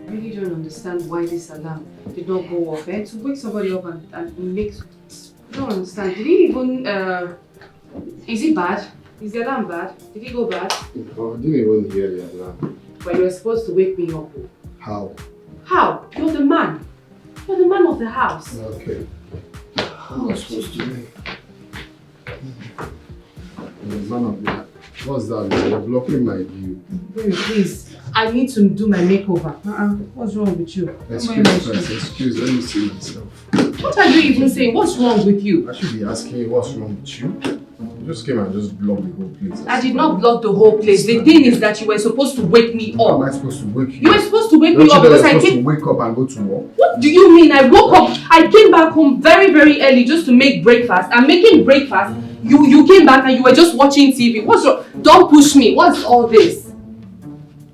I really don't understand why this alarm did not go off. To wake somebody up and make... I don't understand. Did he even... is it bad? Is the alarm bad? Did he go bad? No, I didn't even hear the alarm. But you were supposed to wake me up. How? How? You're the man. You're the man of the house. Okay. How am I supposed to be? The man of the house. What's that? You're blocking my view. Baby, please. I need to do my makeover. What's wrong with you? Excuse, let me see myself. What are you even saying? What's wrong with you? I should be asking you what's wrong with you. You just came and just blocked the whole place. I did not block the whole place. The thing is that you were supposed to wake me up. How am I supposed to wake you? You were supposed to wake me up because I came... supposed to wake up and go to work? What do you mean? I woke up. I came back home very, very early just to make breakfast. I'm making breakfast. You came back and you were just watching TV. What's wrong? Don't push me. What's all this?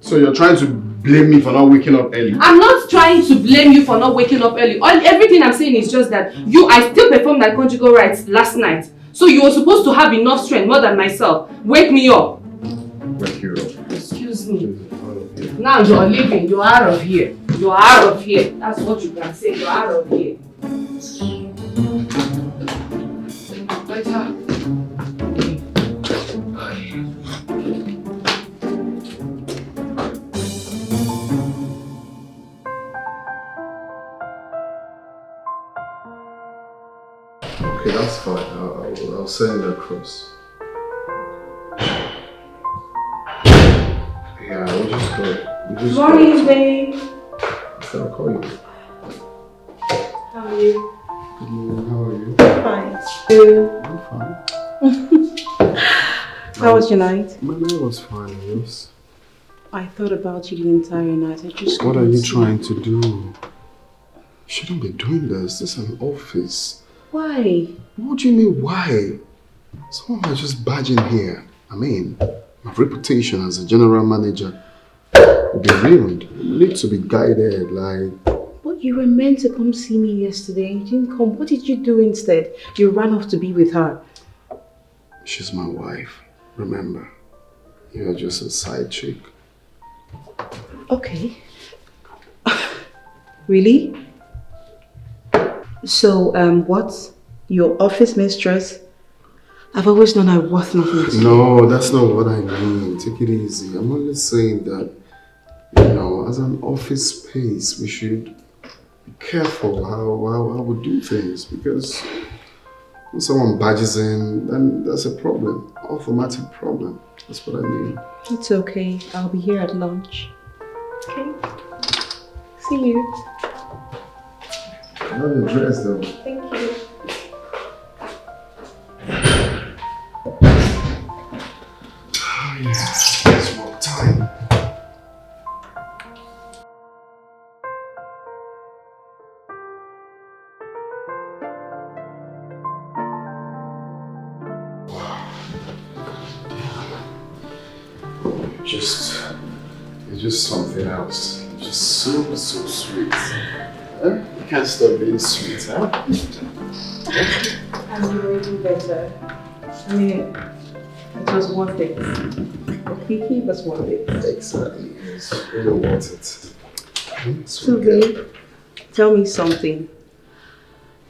So you're trying to blame me for not waking up early? I'm not trying to blame you for not waking up early. Everything I'm saying is just that I still performed my conjugal rights last night. So you were supposed to have enough strength, more than myself. Wake me up. Wake you up. Excuse me. Now you're leaving. You're out of here. You're out of here. That's what you can say. You're out of here. Later. Okay, that's fine. I'll send it across. Yeah, we'll just go. Morning, babe. I'll call you. How are you? Good morning, how are you? Fine. I'm fine. How was your night? My night was fine, yours? I thought about you the entire night. What are you trying to do? You shouldn't be doing this. This is an office. Why? What do you mean, why? Someone might just barge in here. I mean, my reputation as a general manager will be ruined. You need to be guided, like... But you were meant to come see me yesterday. You didn't come. What did you do instead? You ran off to be with her. She's my wife. Remember, you're just a side chick. Okay. Really? So, what? Your office mistress? I've always known I'm worth nothing. No, that's not what I mean. Take it easy. I'm only saying that, you know, as an office space, we should be careful how we do things, because when someone badges in, then that's a problem. Automatic problem. That's what I mean. It's okay. I'll be here at lunch. Okay. See you. I love your dress though. Thank you. Oh yeah, it's work time. Wow. Damn. You're just something else. You're just so sweet. Huh? You can't stop being sweet, huh? I'm doing better. I mean, it was worth it. Kiki was worth it. Exactly. It's really worth it. So, babe, tell me something.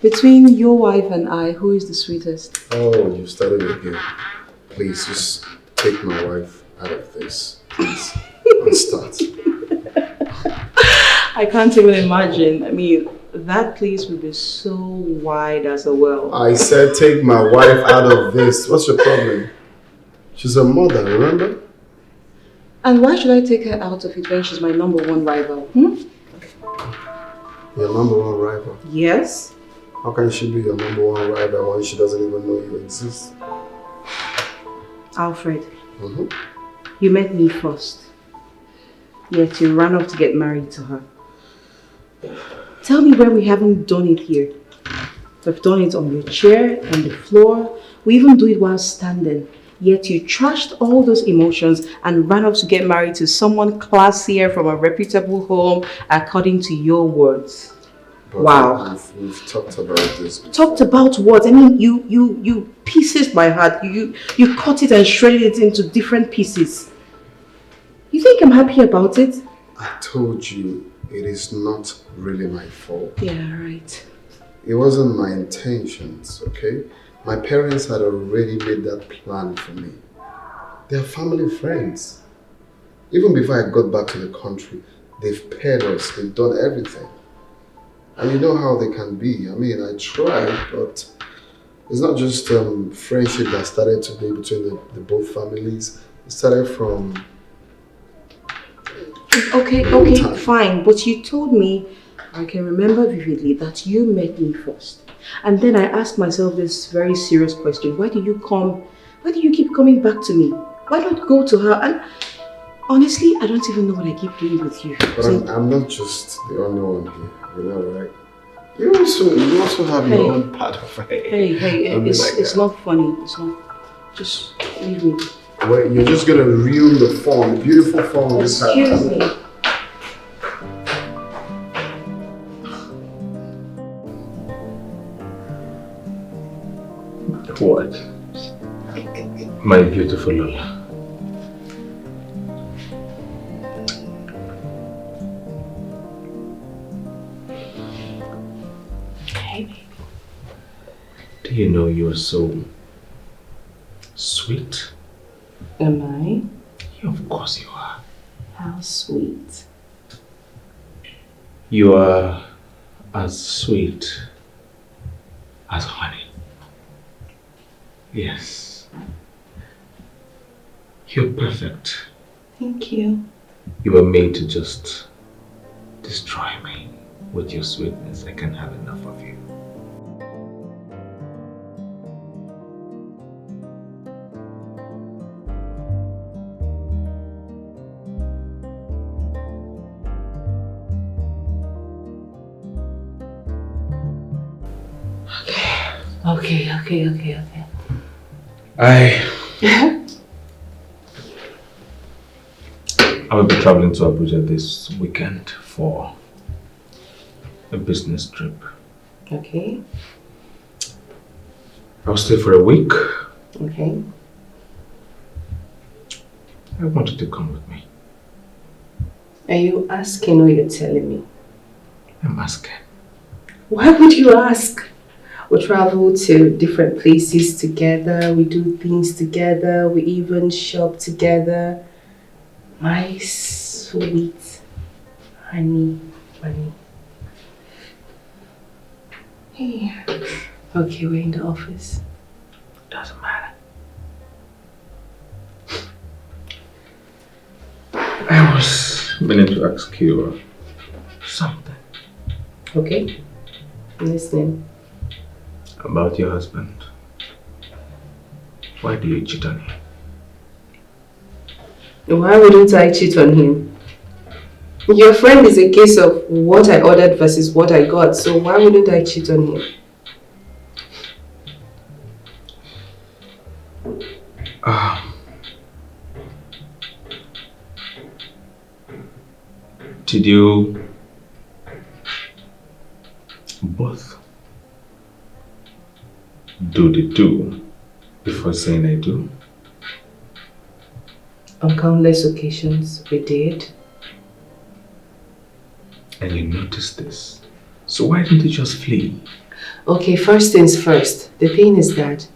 Between your wife and I, who is the sweetest? Oh, you started again. Please, just take my wife out of this. Please. And start. I can't even imagine. I mean, that place would be so wide as a well. I said take my wife out of this. What's your problem? She's a mother, remember? And why should I take her out of it when she's my #1 rival? Your #1 rival? Yes. How can she be your #1 rival when she doesn't even know you exist? Alfred, you met me first. Yet you ran off to get married to her. Tell me where we haven't done it here. We've done it on your chair, on the floor. We even do it while standing. Yet you trashed all those emotions and ran off to get married to someone classier from a reputable home, according to your words. But wow. We've talked about this before. Talked about what? I mean, you pieces my heart. You cut it and shredded it into different pieces. You think I'm happy about it? I told you, it is not really my fault. Yeah, right. It wasn't my intentions, okay? My parents had already made that plan for me. They're family friends. Even before I got back to the country, they've paired us, they've done everything. And you know how they can be. I mean, I tried, but it's not just friendship that started to be between the both families. It started from... Okay, fine. But you told me, I can remember vividly, that you met me first. And then I asked myself this very serious question. Why do you keep coming back to me? Why don't you go to her? And honestly, I don't even know what I keep doing with you. But so, I'm not just the only one here, you know, right? You also have your own part of it. Hey, it's not funny. It's not. Just leave me. Wait, you're just gonna ruin the form, the beautiful form of this house. Excuse me. What? My beautiful Lola. Hey, baby. Do you know you are so sweet? Am I? Yeah, of course you are. How sweet. You are as sweet as honey. Yes. You're perfect. Thank you. You were made to just destroy me with your sweetness. I can't have enough of you. Okay. I will be traveling to Abuja this weekend for a business trip. Okay. I'll stay for a week. Okay. I want you to come with me. Are you asking or you're telling me? I'm asking. Why would you ask? We travel to different places together, we do things together, we even shop together. My sweet honey bunny. Hey. Okay, we're in the office. Doesn't matter. I was meaning to ask you something. Okay, I'm listening. About your husband. Why do you cheat on him? Why wouldn't I cheat on him? Your friend is a case of what I ordered versus what I got, so why wouldn't I cheat on him? Did you both do the do before saying I do? On countless occasions, we did. And you noticed this. So why didn't you just flee? Okay, first things first. The thing is that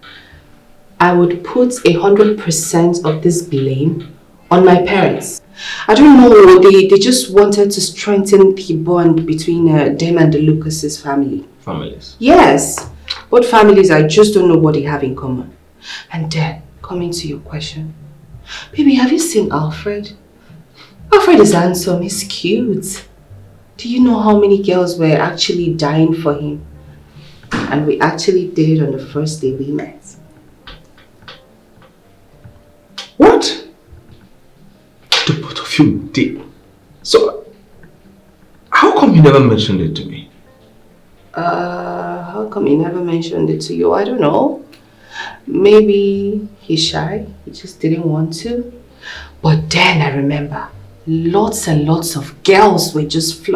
I would put 100% of this blame on my parents. I don't know, they just wanted to strengthen the bond between them and the Lucas's family. Families? Yes. Both families, I just don't know what they have in common. And then, coming to your question. Baby, have you seen Alfred? Alfred is handsome, he's cute. Do you know how many girls were actually dying for him? And we actually did it on the first day we met. What? The both of you did? So, how come you never mentioned it to me? How come he never mentioned it to you? I don't know. Maybe he's shy. He just didn't want to. But then I remember lots and lots of girls were just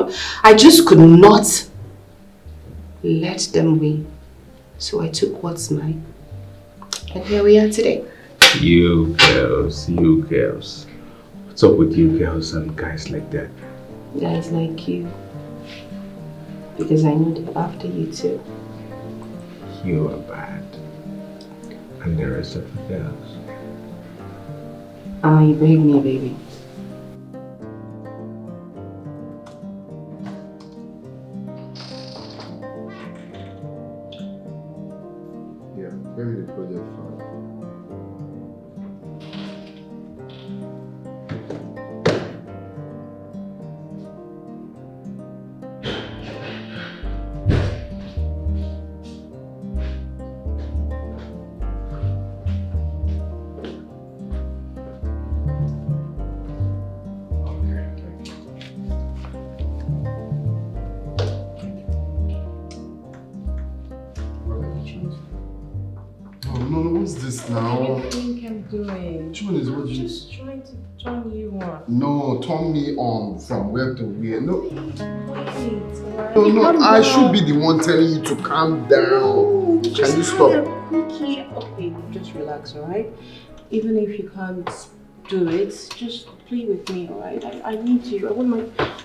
I just could not let them win. So I took what's mine. And here we are today. You girls. What's up with you girls and guys like that? Guys like you. Because I know they're after you too. You are bad. And the rest of the girls. You beg me, baby. Yeah, give me the project file. What's this now? What do you think I'm doing? Which one is what you... Just trying to turn you on. No, turn me on from where to where. No. Wait, alright? No, I should be the one telling you to calm down. No, Can you stop? Cookie. Okay, just relax, alright? Even if you can't do it, just play with me, alright? I need you. I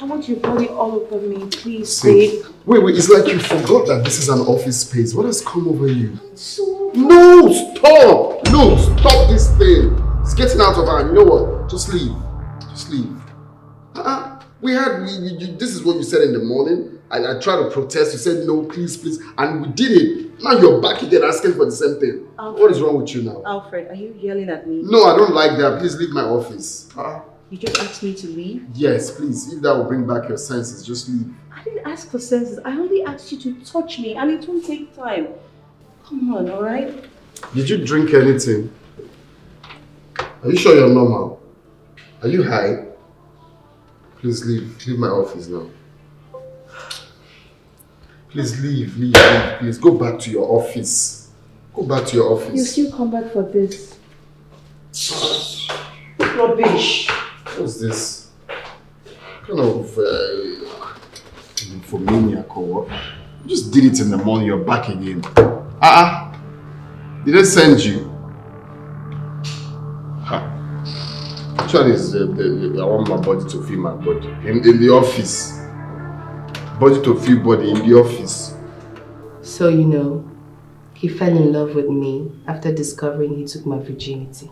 want your body all over me. Please, babe. Wait, it's like you forgot that this is an office space. What has come over you? So No, stop! No, stop this thing. It's getting out of hand. You know what? Just leave. Just leave. This is what you said in the morning. I tried to protest. You said no, please, please. And we did it. Now you're back again asking for the same thing. Alfred, what is wrong with you now? Alfred, are you yelling at me? No, I don't like that. Please leave my office. You just asked me to leave? Yes, please. If that will bring back your senses, just leave. I didn't ask for senses. I only asked you to touch me, and it won't take time. Come on, alright? Did you drink anything? Are you sure you're normal? Are you high? Please leave. Leave my office now. Please leave, please. Go back to your office. Go back to your office. You still come back for this. Rubbish. What's this? Kind of infomaniac or what? You just did it in the morning, you're back again. Did they send you? Actually, I want my body to feel my body. In the office. Body to feel body in the office. So you know, he fell in love with me after discovering he took my virginity.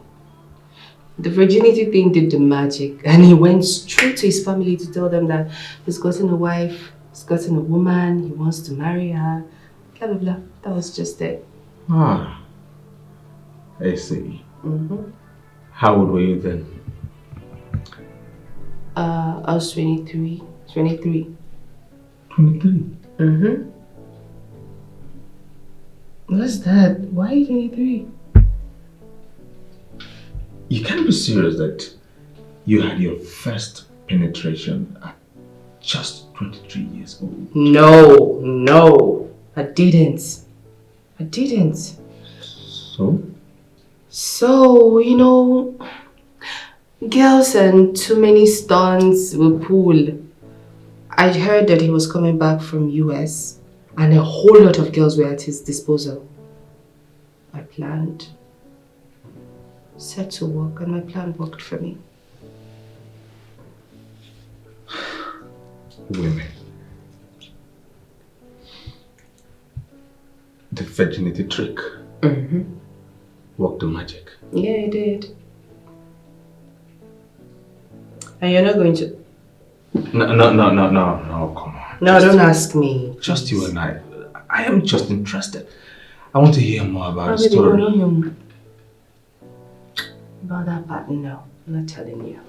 The virginity thing did the magic, and he went straight to his family to tell them that he's gotten a wife, he's gotten a woman, he wants to marry her, blah blah blah. That was just it. I see. How old were you then? I was 23. 23. 23? What's that? Why are you 23? You can't be serious that you had your first penetration at just 23 years old. No, I didn't. So, you know, girls and too many stunts will pull. I heard that he was coming back from US and a whole lot of girls were at his disposal. I planned, set to work, and my plan worked for me. Women. The virginity trick. Worked the magic. Yeah, it did. And you're not going to... No, come on. No, don't ask me. Just you and I. I am just interested. I want to hear more about the story. About that part, no. I'm not telling you.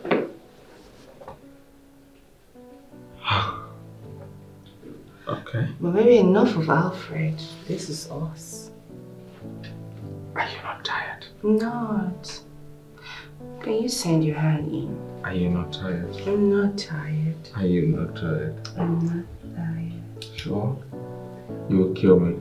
Okay. But maybe enough of Alfred. This is us. Are you not tired? Not. Can you send your hand in? Are you not tired? I'm not tired. Are you not tired? I'm not tired. Sure? You will kill me.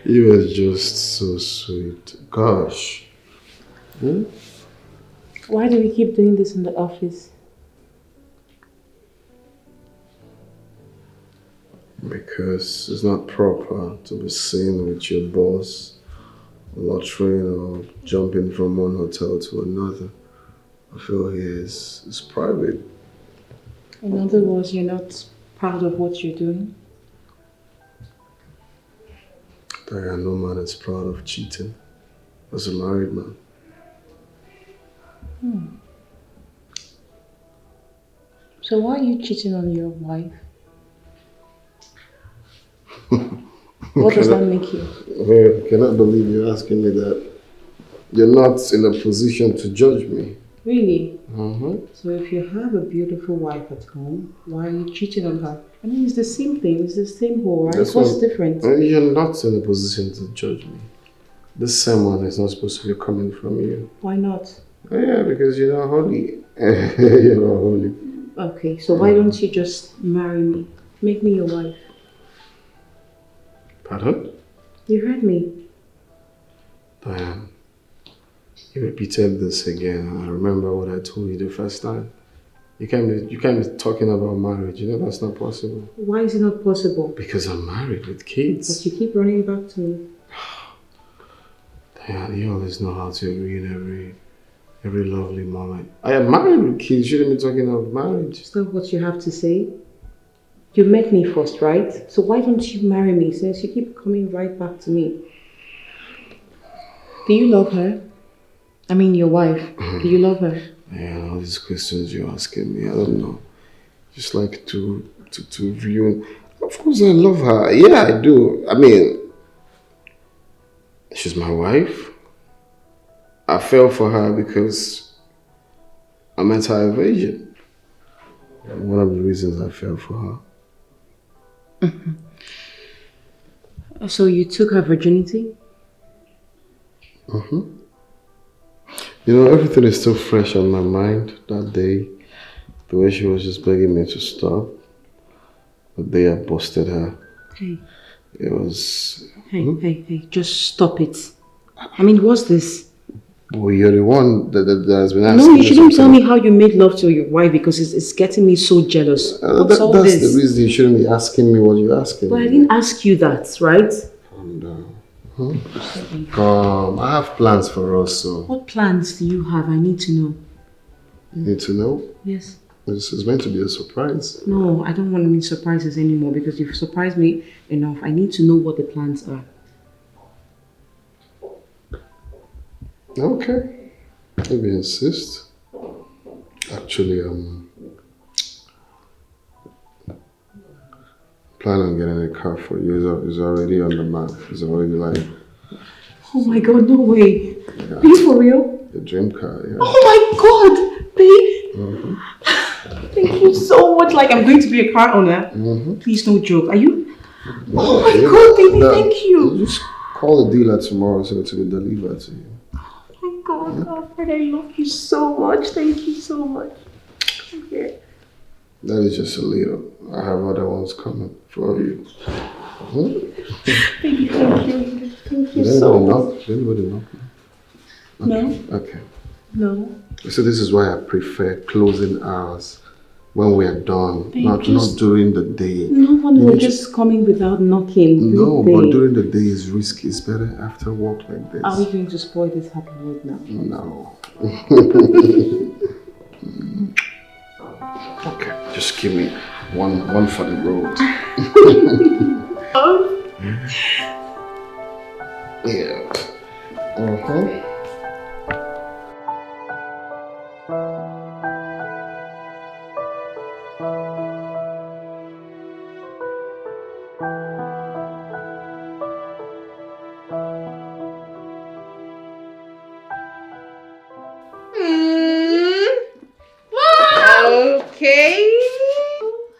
You are just so sweet. Gosh. Why do we keep doing this in the office? Because it's not proper to be seen with your boss, loitering or jumping from one hotel to another. I feel here is private. In other words, you're not proud of what you're doing? Diane, no man is proud of cheating as a married man. So why are you cheating on your wife? What does that make you? I cannot believe you're asking me that. You're not in a position to judge me. Really? Mm-hmm. So if you have a beautiful wife at home, why are you cheating on her? I mean, it's the same thing. It's the same whole, right? What's different? You're not in a position to judge me. This sermon is not supposed to be coming from you. Why not? Oh, yeah, because you're not holy. You're not holy. Okay, so why don't you just marry me? Make me your wife. Pardon? You heard me. Diane, you repeated this again. I remember what I told you the first time. You can't be talking about marriage. You know that's not possible. Why is it not possible? Because I'm married with kids. But you keep running back to me. Diane, you always know how to ruin every lovely moment. I am married with kids. You shouldn't be talking about marriage. Is that what you have to say? You met me first, right? So why don't you marry me since you keep coming right back to me? Do you love her? I mean your wife. Do you love her? Yeah, all these questions you're asking me, I don't know. Just like to ruin. Of course I love her. Yeah, I do. I mean, she's my wife. I fell for her because I met her a virgin. One of the reasons I fell for her. So you took her virginity? You know, everything is still fresh on my mind that day. The way she was just begging me to stop. The day I busted her. Hey. It was... Hey, just stop it. I mean, what's this? Well, you're the one that has been asking. No, you shouldn't tell me how you made love to your wife because it's getting me so jealous. What's all that's this? the reason you shouldn't be asking me what you're asking. But I didn't ask you that, right? Calm down. Calm. I have plans for us, so... What plans do you have? I need to know. You need to know? Yes. This is meant to be a surprise. No, I don't want any surprises anymore because you've surprised me enough. I need to know what the plans are. Okay. If you insist. Actually, plan on getting a car for you. It's already on the map. It's already like... Oh my god, no way. Yeah. Are you for real? The dream car, yeah. Oh my god, babe. Thank you so much. Like I'm going to be a car owner. Please, no joke. Are you? Oh my god, baby, thank you. Just call the dealer tomorrow so it will be delivered to you. Oh my god, Alfred, I love you so much. Thank you so much. Okay. That is just a little. I have other ones coming for you. Baby, thank you. Thank you so much. Did anybody knock? No. Okay. No. So this is why I prefer closing hours when we are done, not during the day. No one will just come in without knocking. No, but during the day is risky. It's better after work like this. Are we going to spoil this happy mood now? No. Okay, just give me one for the road. Yeah. Okay.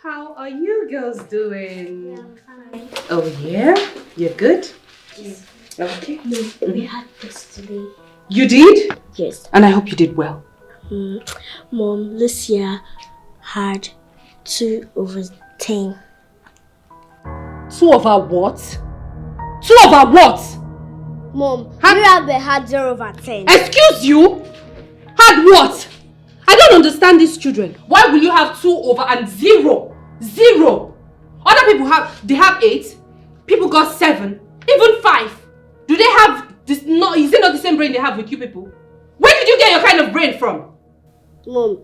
How are you girls doing? Yeah, I'm fine. Oh yeah? You're good? Yes. Okay. No, we had this today. You did? Yes. And I hope you did well. Mom, Lucia had 2/10. 2 over what? 2 over what? Mom, Mirabe had 0/10. Excuse you? Had what? understand these children. Why will you have 2 over and 0? 0. Other people have 8. People got 7. Even 5. Do they have this? No, is it not the same brain they have with you people? Where did you get your kind of brain from? Mom,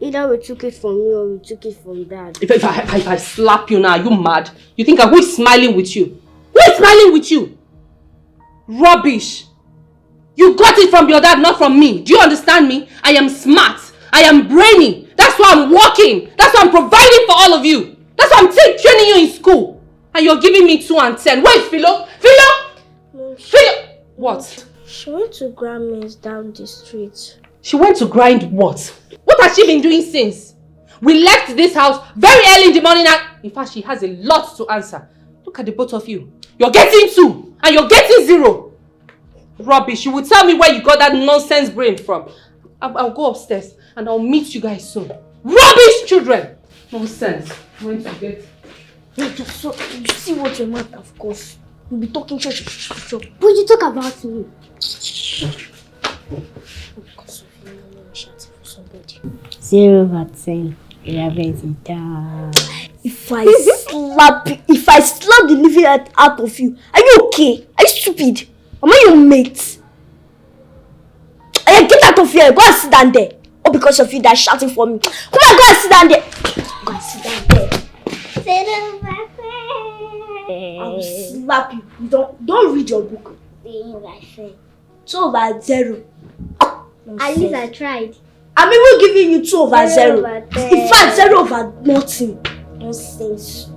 either we took it from you or we took it from Dad. If I slap you now, are you mad? You think who is smiling with you? Who is smiling with you? Rubbish. You got it from your dad, not from me. Do you understand me? I am smart. I am brainy. That's why I'm working. That's why I'm providing for all of you. That's why I'm training you in school. And you're giving me 2 and 10. Where is Philo? Philo? Philo? What? She went to Grammys down the street. She went to grind what? What has she been doing since? We left this house very early in the morning and... In fact, she has a lot to answer. Look at the both of you. You're getting 2 and you're getting 0. Rubbish. You will tell me where you got that nonsense brain from. I'll go upstairs and I'll meet you guys soon. Rubbish children! Nonsense. When to get... Wait, so you see what your mouth, of course. You'll be talking church. But you talk about me. Because of you, I'm shouting for somebody. 0 over 10. You are ready to die. If I slap the living out of you, are you okay? Are you stupid? Am I your mate? Hey, get out of here. Go and sit down there. All because of you that shouting for me. Come on, go and sit down there. Go and sit down there. I will slap you. Don't read your book. 2 over 0. At least I tried. I'm even giving you 2 over 0. over 10. In fact, 0 over nothing. Nonsense.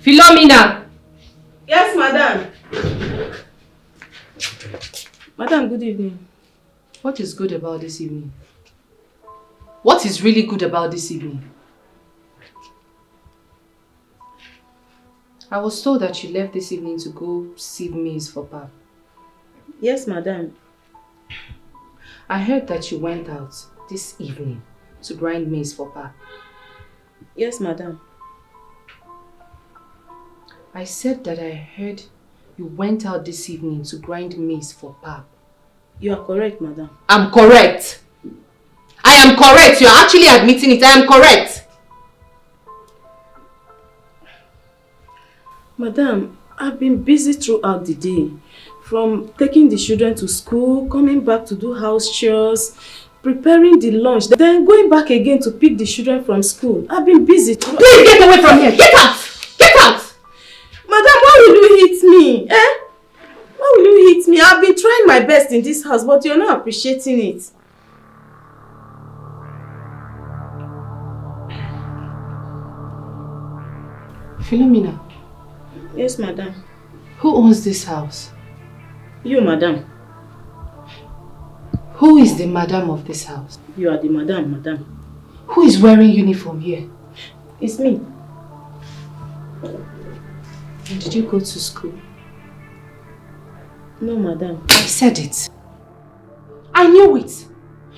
Philomena! Yes, madam. Madam, good evening. What is good about this evening? What is really good about this evening? I was told that you left this evening to go sieve maize for Pap. Yes, madam. I heard that you went out this evening to grind maize for Pap. Yes, madam. I said that I heard you went out this evening to grind maize for Pap. You are correct, madam. I'm correct. I am correct. You're actually admitting it. I am correct. Madam, I've been busy throughout the day. From taking the children to school, coming back to do house chores, preparing the lunch, then going back again to pick the children from school. I've been busy. Please get away from here. Get out! Get out! Madam, why will you hit me? Why will you hit me? I've been trying my best in this house, but you're not appreciating it. Philomena. Yes, madam. Who owns this house? You, madam. Who is the madam of this house? You are the madam. Who is wearing uniform here? It's me. And did you go to school? No, madam. I said it. I knew it.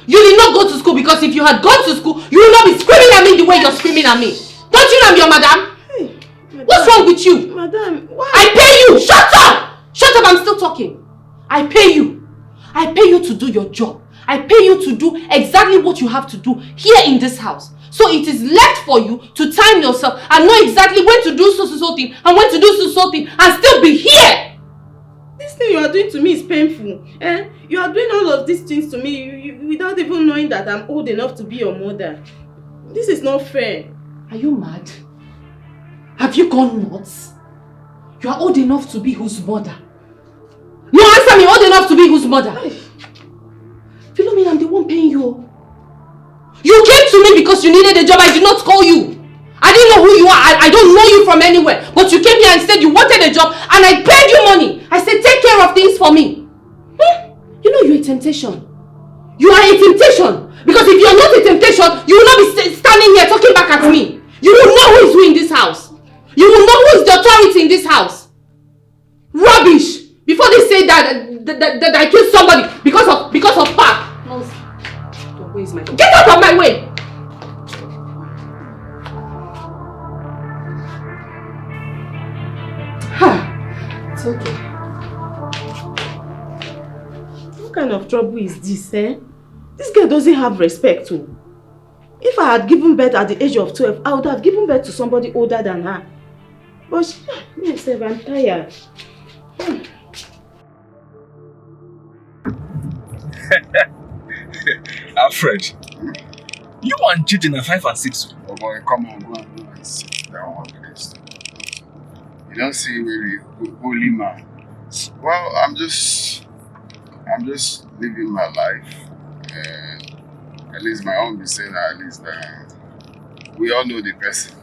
You did not go to school because if you had gone to school, you would not be screaming at me the way you're screaming at me. Don't you know I'm your madam? Hey, madam. What's wrong with you? Madam, why? I pay you! Shut up! Shut up, I'm still talking. I pay you. I pay you to do your job. I pay you to do exactly what you have to do here in this house. So it is left for you to time yourself and know exactly when to do so thing and when to do so thing and still be here. This thing you are doing to me is painful. You are doing all of these things to me without even knowing that I'm old enough to be your mother. This is not fair. Are you mad? Have you gone nuts? You are old enough to be whose mother? No, answer me, old enough to be whose mother? Philomena, I'm the one paying you. You came to me because you needed a job. I did not call you. I didn't know who you are. I don't know you from anywhere. But you came here and said you wanted a job and I paid you money. I said take care of things for me. You know you're a temptation. You are a temptation. Because if you're not a temptation, you will not be standing here talking back at me. You will know who is who in this house. You will know who is the authority in this house. Rubbish. Before they say that I killed somebody because of Pap. Get out of my way! okay. What kind of trouble is this, eh? This girl doesn't have respect too. If I had given birth at the age of 12, I would have given birth to somebody older than her. But myself, I'm tired. Alfred, you and cheating at 5 and 6. Oh boy, come on, go and sit down on this. You don't see very holy man. Well, I'm just living my life. And at least my own be saying at least we all know the person.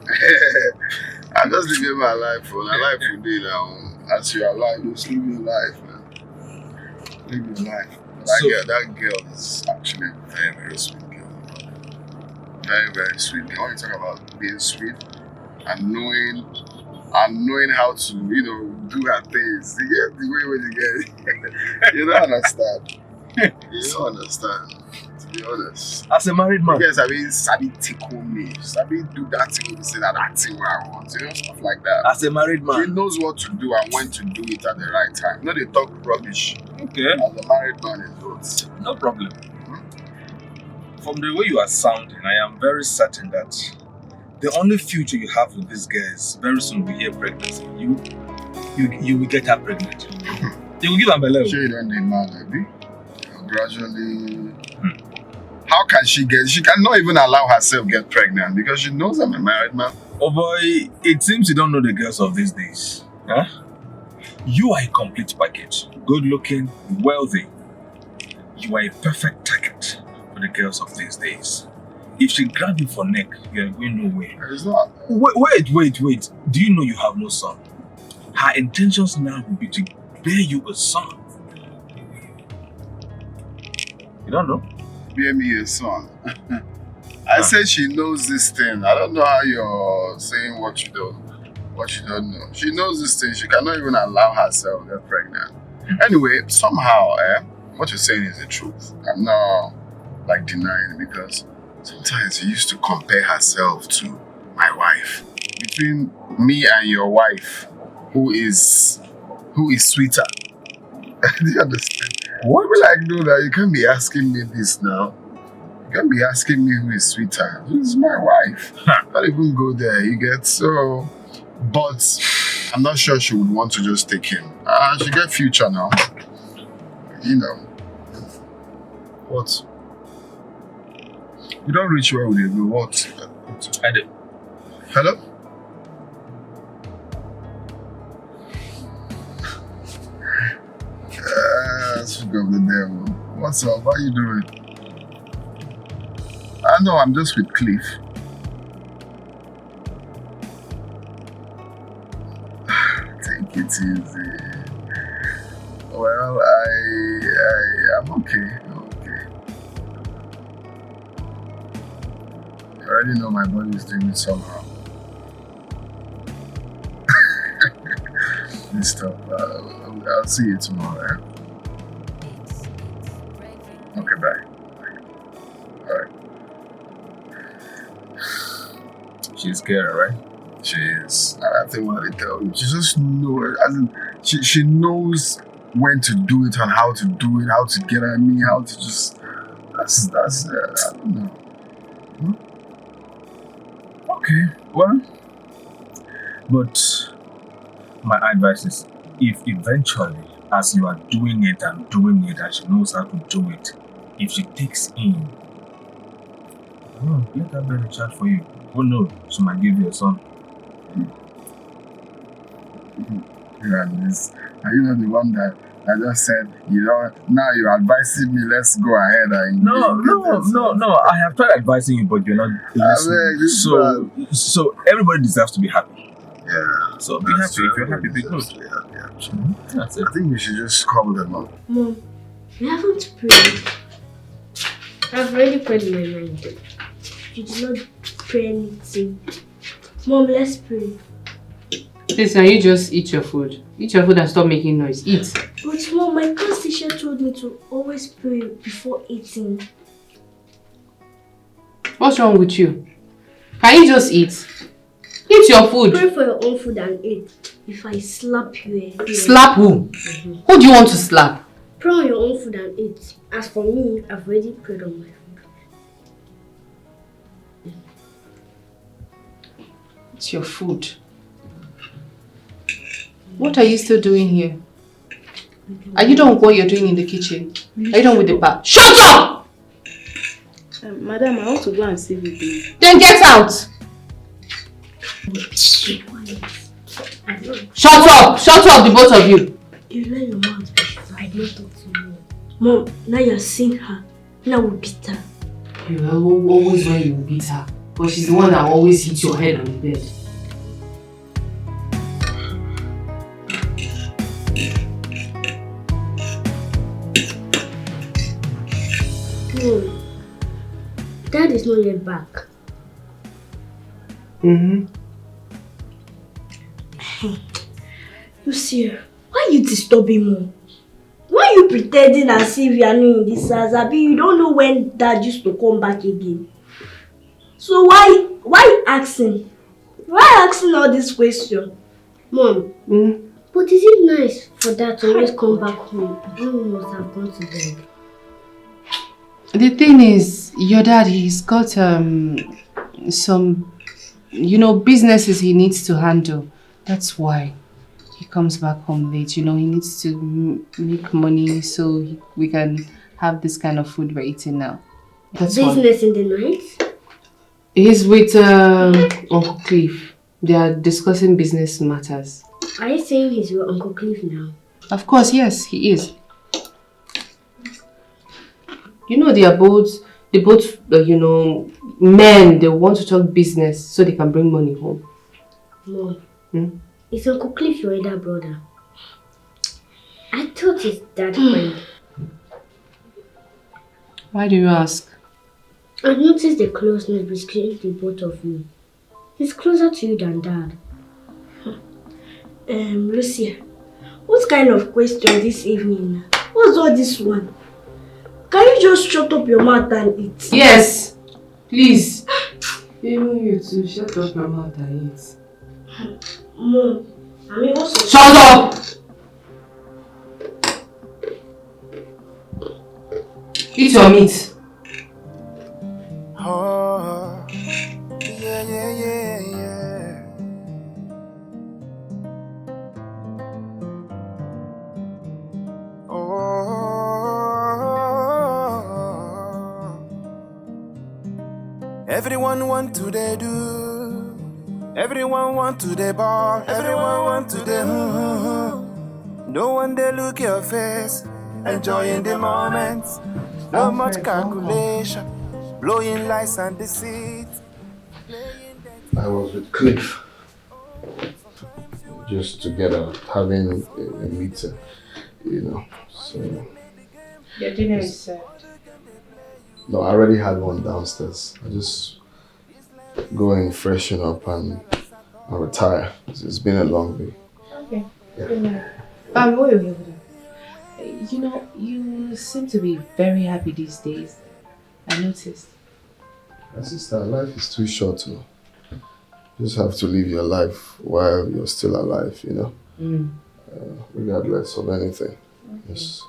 I'm just living my life for my life today now. As you are alive, just live your life, man. Live your life. That girl is actually a very, very sweet girl. Very, very sweet girl. When you talk about being sweet and knowing how to, do her things. You get the way when you get it. You don't understand. You don't understand. To be honest. As a married man. Yes, Sabi tickle me. Sabi do that thing, say that thing where I want. Stuff like that. As a married man. He knows what to do and when to do it at the right time. You know they talk rubbish. Okay. As a married man in those. No problem. From the way you are sounding, I am very certain that the only future you have with this girl is very soon we hear pregnancy. You will get her pregnant. You will give her belly. She don't need man, baby. Gradually. How can she cannot even allow herself get pregnant because she knows I'm a married man. Oh boy, it seems you don't know the girls of these days. Huh? You are a complete package. Good looking, wealthy. You are a perfect target for the girls of these days. If she grab you for neck, you are going nowhere. It's not. Wait. Do you know you have no son? Her intentions now will be to bear you a son. You don't know? Bear me a son. I said she knows this thing. I don't know how you're saying what you don't know. She knows this thing. She cannot even allow herself to get pregnant. Anyway, somehow, what you're saying is the truth. I'm not denying it because sometimes she used to compare herself to my wife. Between me and your wife, who is sweeter? Do you understand? What will I do that? You can't be asking me this now. You can't be asking me who is sweeter. This is my wife. Can't even go there. You get so. But I'm not sure she would want to just take him. She get future now. What? You don't reach where we go. What? I do. Hello? Speak of the devil. What's up? How you doing? I know, I'm just with Cliff. Take it easy. Well, I'm okay. I already know my body is doing it somehow. This stuff. I'll see you tomorrow. Okay, bye. Alright. She's scared, right? She is. I think what they tell you. She just knows. She knows when to do it and how to do it, how to get at me, how to just. That's I don't know. Okay, well. But my advice is if eventually, as you are doing it and she knows how to do it, if she takes in, let her bear the child for you. Oh no, she might give you a son. Yeah, are you not the one that I just said, now you're advising me, let's go ahead and... No, I have tried advising you, but you're not listening. So everybody deserves to be happy. Yeah. So be happy. If you're happy, be good. That's it. I think we should just call them up. Mom, we haven't prayed. I've already prayed in my mind. You did not pray anything. Mom, let's pray. Listen, you just eat your food. Eat your food and stop making noise. Eat. But Mom, my class teacher told me to always pray before eating. What's wrong with you? Can you just eat? Eat your food. Pray for your own food and eat. if I slap you. Slap who? Who do you want to slap? Pray on your own food and eat. As for me, I've already prayed on my food. It's your food. What are you still doing here? Are you done with what you're doing in the kitchen? Are you done with the part? Shut up! Madam, I want to go and see with you. Then get out! Shut up! Shut up, the both of you! You learn your mouth, I don't talk to you. Mom, now you're seeing her. Now we beat her. You always when you beat her. But she's the one that always hits your head on the bed. Mom, Dad is not yet back. Lucia, why are you disturbing Mom? Why are you pretending as if you are new in this house? Abi, you don't know when Dad used to come back again. So why asking? Why asking all these questions? Mom, but is it nice for Dad to always come back home? You must have gone to bed. The thing is, your dad, he's got some, businesses he needs to handle. That's why he comes back home late. He needs to make money so we can have this kind of food we're eating now. That's Business in the night? He's with Uncle Cliff. They are discussing business matters. Are you saying he's your Uncle Cliff now? Of course, yes, he is. They are both, men. They want to talk business so they can bring money home. Mom, is Uncle Cliff your elder brother? I thought he's Dad's friend. Why do you ask? I noticed the closeness between the both of you. He's closer to you than Dad. Lucia, what kind of question this evening? What's all this one? Can you just shut up your mouth and eat? Yes, please. Even you too, shut up your mouth and eat. Mom, what's Shut up! Eat your meat. Oh, yeah. Everyone want to they do. Everyone want to they ball. Everyone want to they No one they look your face. Enjoying the moment. No much calculation. Blowing lies and deceit. I was with Cliff. Just together, having a meeting, so... Your dinner is served. No, I already had one downstairs. I just go and freshen up and retire. It's been a long day. Okay. Yeah. Good night. What are you over there? You seem to be very happy these days. I noticed. My sister, life is too short to... You just have to live your life while you're still alive, regardless of anything. Okay. Yes.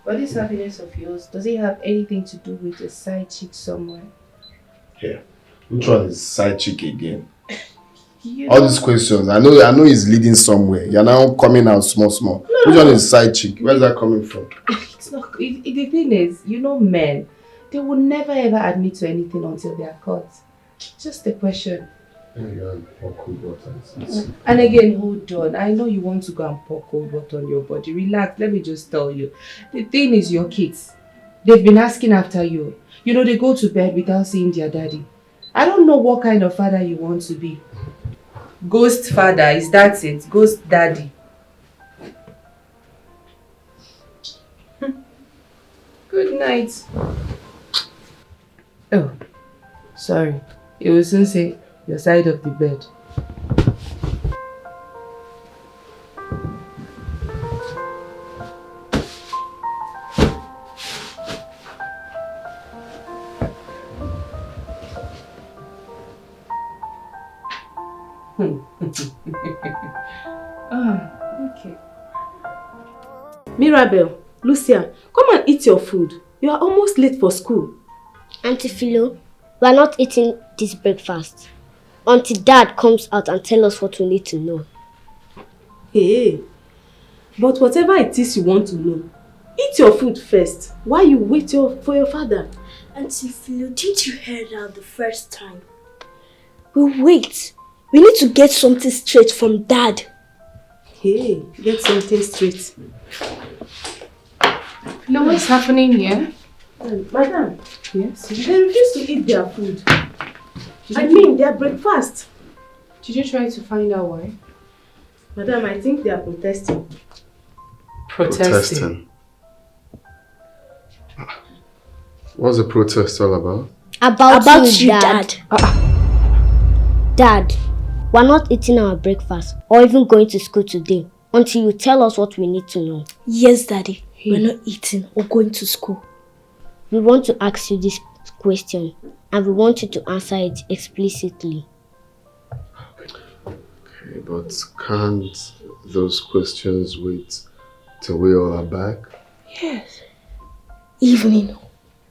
But this happiness of yours, does it have anything to do with a side chick somewhere? Yeah. Which one is side chick again? All these questions, I know he's leading somewhere. You're now coming out small. No, Which one is side chick? Where's that coming from? It's not. The thing is, men, they will never ever admit to anything until they are caught. Just a question. And again, hold on. I know you want to go and pour cold water on your body. Relax. Let me just tell you. The thing is, your kids, they've been asking after you. They go to bed without seeing their daddy. I don't know what kind of father you want to be. Ghost father, is that it? Ghost daddy. Good night. Oh, sorry. You will soon say your side of the bed. Okay. Mirabel, Lucia, come and eat your food. You are almost late for school. Auntie Philo, we are not eating this breakfast until Dad comes out and tells us what we need to know. Hey, but whatever it is you want to know, eat your food first while you wait for your father. Auntie Philo, didn't you hear that the first time? We'll wait. We need to get something straight from Dad. Hey, get something straight. You know what's happening here? Madam, Yes. they refuse to eat their food. I mean their breakfast. Did you try to find out why? Madam, I think they are protesting. Protesting. What's the protest all about? About you, Dad. Dad, we're not eating our breakfast or even going to school today until you tell us what we need to know. Yes, Daddy. We're not eating or going to school. We want to ask you this question and we want you to answer it explicitly. Okay, but can't those questions wait till we all are back? Yes. Evening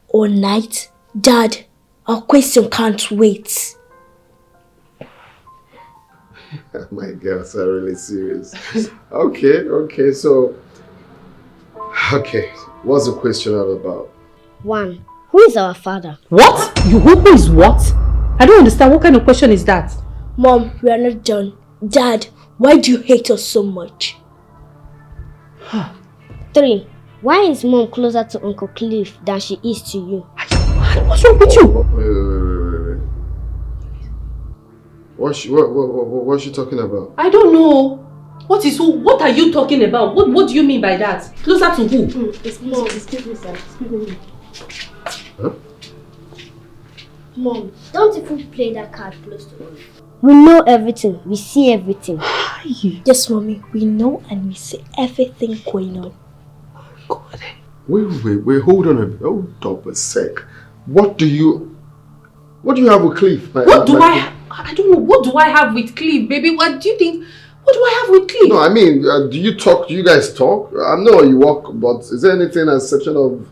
or night, Dad, our question can't wait. My girls are really serious. Okay, so... Okay, what's the question all about? 1. Who is our father? What? Who is what? I don't understand. What kind of question is that? Mom, we are not done. Dad, why do you hate us so much? 3. Why is Mom closer to Uncle Cliff than she is to you? What's wrong with you? Wait. What's she talking about? I don't know. What are you talking about? What do you mean by that? Closer to who? Excuse me, sir. Excuse me. Huh? Mom, don't even play that card close to us. We know everything. We see everything. Yes, Mommy. We know and we see everything going on. God. Wait, hold up a sec. What do you have with Cliff? I don't know. What do I have with Cliff, baby? What do you think? What do I have with Cliff? No, I mean, do you guys talk? I know you walk, but is there anything as exception of...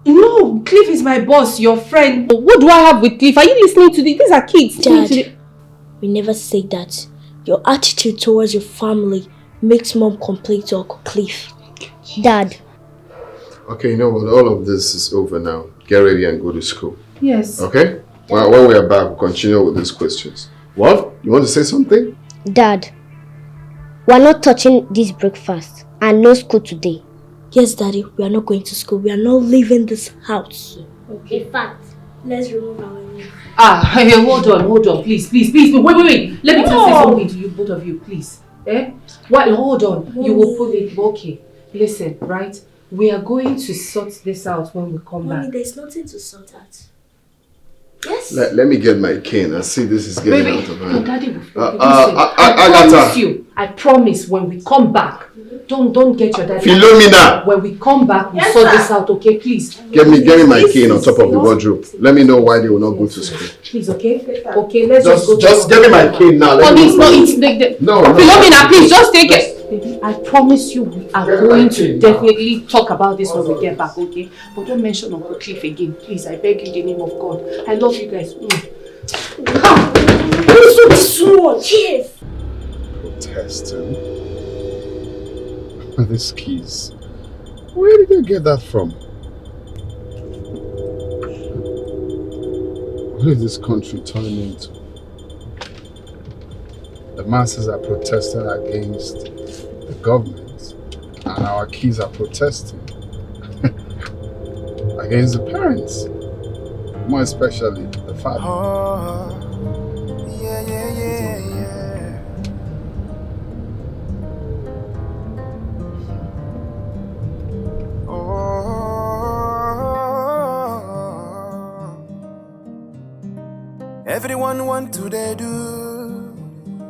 No, Cliff is my boss, your friend. What do I have with Cliff? Are you listening to this? These are kids. Dad, we never say that. Your attitude towards your family makes Mom complain to Uncle Cliff. Dad. Okay, you know what? All of this is over now. Get ready and go to school. Yes. Okay? Well, when we are back, we'll continue with these questions. What? You want to say something? Dad, we're not touching this breakfast and no school today. Yes, Daddy, we are not going to school. We are not leaving this house. Okay. In fact, let's remove our uniform. Hey, hold on, please. Wait. Let me just say something to you, both of you, please. Hold on. Mommy. You will put it, okay. Listen, right? We are going to sort this out when we come Mommy, back. there's nothing to sort out. Yes? Let me get my cane and see this is getting out of Your hand. daddy will Agatha. I promise when we come back, don't get your daddy. Philomena! When we come back, we'll sort this out, okay? Please. Get me my cane on top of the wardrobe. Let me know why they will not go to school. Please, okay? Okay, let's just go. Just get me my cane now. No. Philomena, please, just take it. Baby, I promise you we are going to definitely talk about this when we get back, okay? But don't mention Uncle Cliff again, please. I beg you in the name of God. I love you guys. Yes. Protesting? These keys. Where did you get that from? What is this country turning into? The masses are protesting against the government, and our kids are protesting against the parents, more especially the father. Oh, yeah. Everyone want to they do.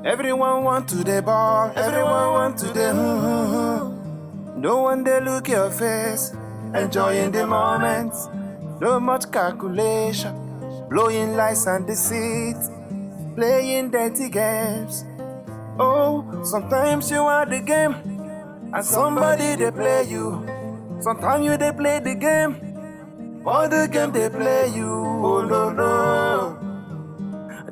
Everyone want to they ball. Everyone want to they No one they look your face. Enjoying the moment. No much calculation. Blowing lies and deceit. Playing dirty games. Oh, Sometimes you are the game, and somebody they play you. Sometimes you they play the game, or the game they play you. Oh no no.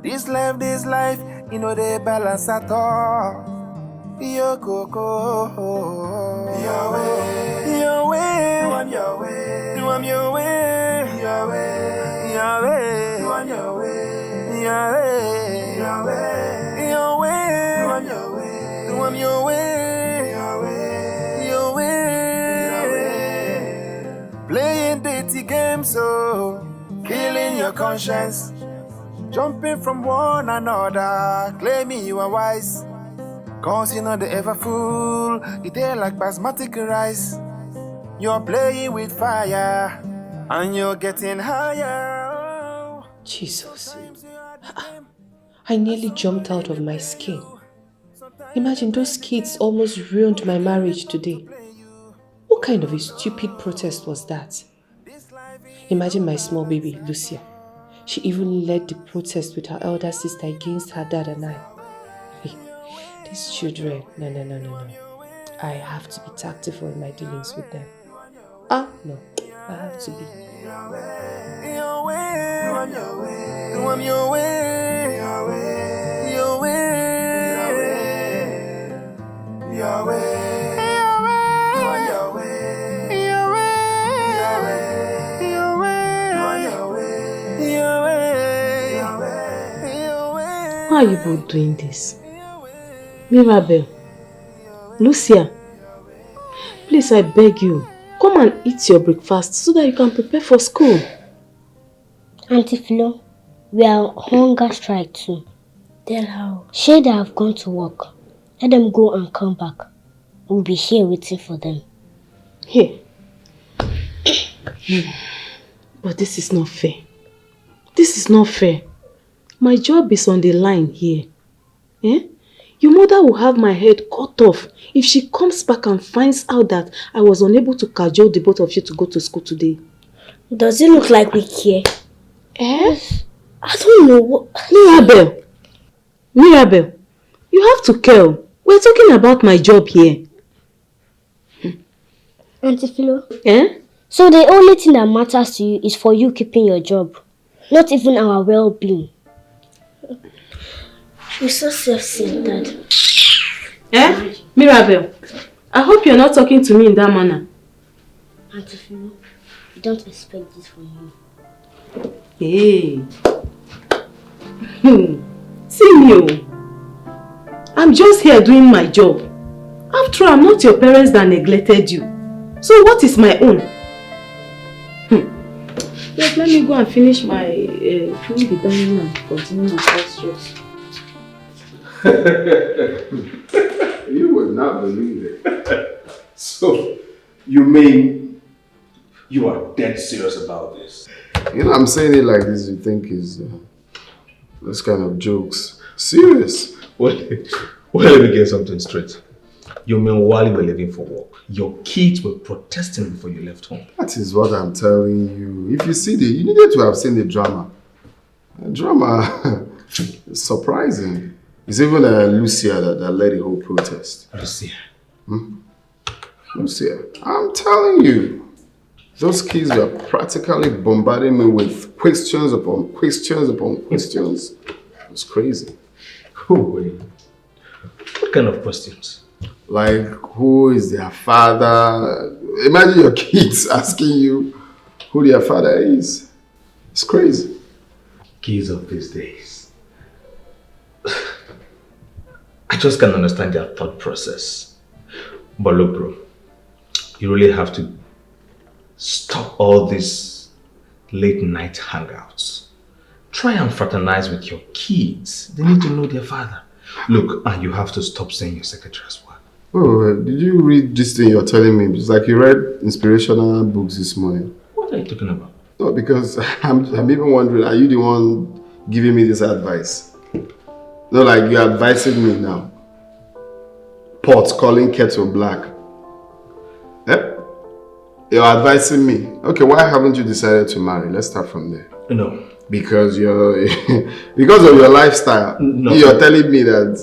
This life, you know they balance at all. Yo coco, your way, your way, you want your way, you want your way, your way, your way, you want your way, your way, your way, your way, you want your way, you want your way, your way, your way, playing dirty games, so killing your conscience. Jumping from one another, claiming you are wise. Cause you know they ever fool, you there like basmati rice. You're playing with fire, and you're getting higher. Jesus. I nearly jumped out of my skin. Imagine those kids almost ruined my marriage today. What kind of a stupid protest was that? Imagine my small baby, Lucia. She even led the protest with her elder sister against her dad and I. Hey, these children, no. I have to be tactful in my dealings with them. No, I have to be. Your way, your way, your way, your way, your way, your way, your way. Why are you both doing this? Mirabel, Lucia, please I beg you, come and eat your breakfast so that you can prepare for school. Auntie Philo, we are on hunger strike too. Tell her. Sure they have gone to work. Let them go and come back. We'll be here waiting for them. Here. But this is not fair. This is not fair. My job is on the line here. Eh? Your mother will have my head cut off if she comes back and finds out that I was unable to cajole the both of you to go to school today. Does it look like we care? Eh? I don't know what... Mirabel, you have to care. We're talking about my job here. Auntie Philo? Eh? So the only thing that matters to you is for you keeping your job. Not even our well-being. You're so self-centered. Eh? Mirabel, I hope you're not talking to me in that manner. Auntie Philo, I don't expect this from you. Hey. See me. I'm just here doing my job. After all, I'm not your parents that neglected you. So what is my own? Yes, let me go and finish my clean the dining and continue my house chores. You would not believe it. So, you mean you are dead serious about this? You know, I'm saying it like this, you think is this kind of jokes. Serious. Well, let me get something straight. You mean while you were leaving for work, your kids were protesting before you left home? That is what I'm telling you. If you see you needed to have seen the drama. The drama is surprising. It's even Lucia that led the whole protest. Lucia? Lucia, I'm telling you. Those kids were practically bombarding me with questions upon questions upon questions. It was crazy. Oh, wait. What kind of questions? Like, who is their father? Imagine your kids asking you who their father is. It's crazy. Kids of these days. I just can't understand their thought process. But look, bro, you really have to stop all these late night hangouts. Try and fraternize with your kids. They need to know their father. Look, and you have to stop saying your secretary as well. Oh, did you read this thing you're telling me? It's like you read inspirational books this morning. What are you talking about? No, because I'm even wondering, are you the one giving me this advice? No, like you're advising me now. Pot calling kettle black. Eh? You're advising me. Okay, why haven't you decided to marry? Let's start from there. No, Because you're because of your lifestyle. No. You're telling me that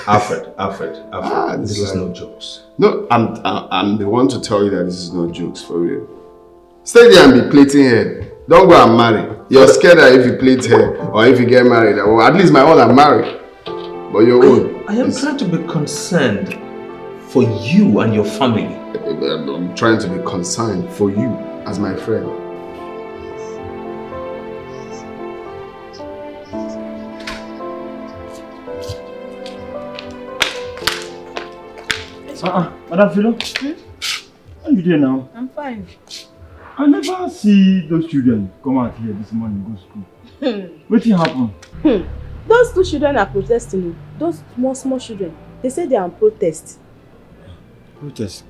Alfred, this is like, no jokes. No, I'm the one to tell you that this is not jokes for real. Stay there and be plaiting hair. Don't go and marry. You're scared that if you plait hair or if you get married, or at least my own are married. But your own. I am trying to be concerned for you and your family. I'm trying to be concerned for you as my friend. Madam Philo, how you doing now? I'm fine. I never see those children come out here this morning go school. What happened? Those two children are protesting. Those small children. They say they are on protest. Protest?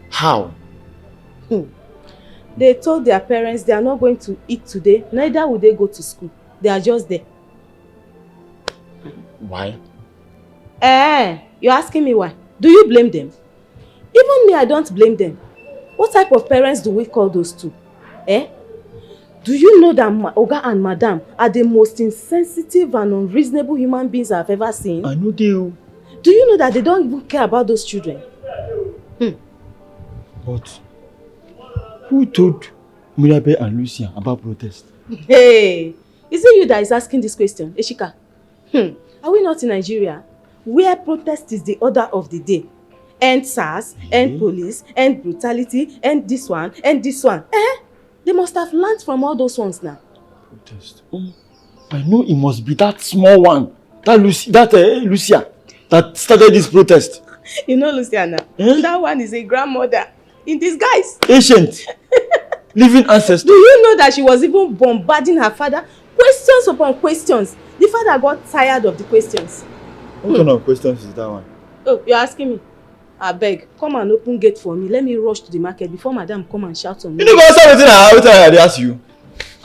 How? They told their parents they are not going to eat today, neither will they go to school. They are just there. Why? You're asking me why? Do you blame them? Even me, I don't blame them. What type of parents do we call those two? Do you know that Oga and Madam are the most insensitive and unreasonable human beings I've ever seen? I know they. Do you know that they don't even care about those children? But who told Mirabe and Lucia about protest? Hey, is it you that is asking this question, Eshika? Are we not in Nigeria, where protest is the order of the day? End SARS, end police, end brutality, end this one, end this one. They must have learned from all those ones now. Protest? I know it must be that small one, that Lucia, that started this protest. You know Luciana, that one is a grandmother in disguise. Ancient, living ancestor. Do you know that she was even bombarding her father? Questions upon questions. The father got tired of the questions. What kind of questions is that one? Oh, you're asking me? I beg, come and open gate for me. Let me rush to the market before Madam come and shout on me. You know what I ask you?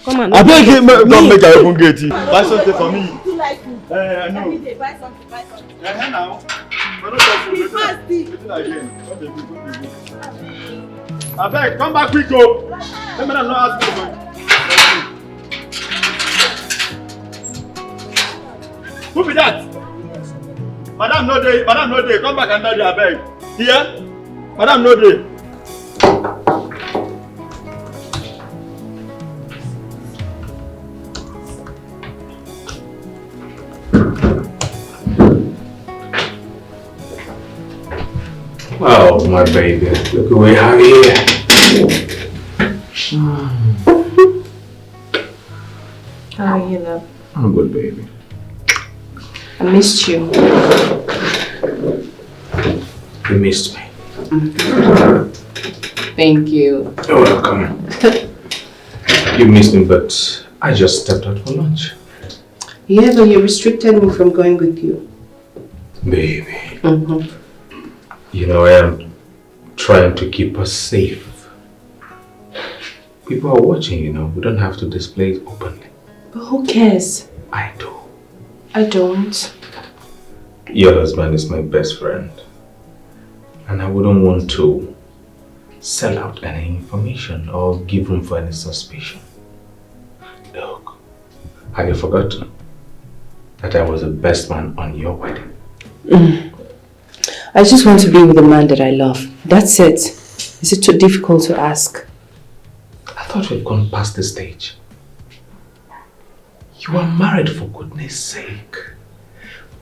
Come and I beg you, don't make her open gate. Buy something for me. You like food? I know. Every day, buy something, buy something. Now. I beg, come back quick, go. Let me not ask you. Who be that? Madam no day, come back and tell I beg. Here? Madam no day. Oh, my baby. Look who we have here. How are you, love? I'm good, baby. I missed you. You missed me. Thank you. You're welcome. You missed me, but I just stepped out for lunch. Yeah, but you restricted me from going with you. Baby. You know, I am trying to keep us safe. People are watching, you know. We don't have to display it openly. But who cares? I do. I don't. Your husband is my best friend. And I wouldn't want to sell out any information or give room for any suspicion. Look, have you forgotten that I was the best man on your wedding? I just want to be with the man that I love. That's it. Is it too difficult to ask? I thought we've gone past this stage. You are married, for goodness sake.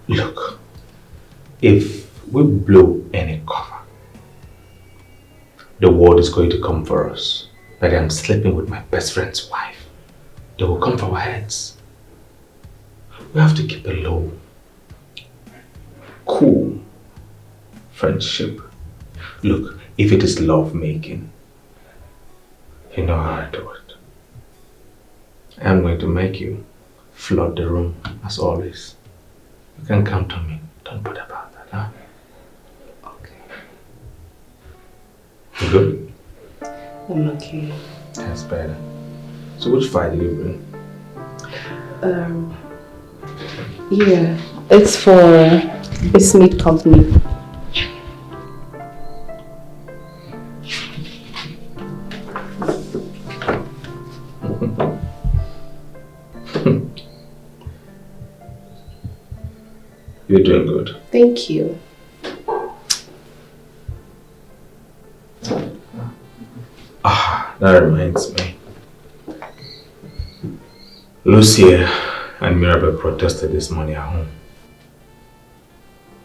Look, if we blow any cover, the world is going to come for us. That I'm sleeping with my best friend's wife. They will come for our heads. We have to keep a low, cool friendship. Look, if it is love making, you know how I do it. I'm going to make you flood the room as always. You can count on me. Don't bother about that, huh? Okay. You good? I'm okay. That's better. So which file did you bring? Yeah, it's for this meat company. You're doing good. Thank you. That reminds me. Lucia and Mirabel protested this morning at home.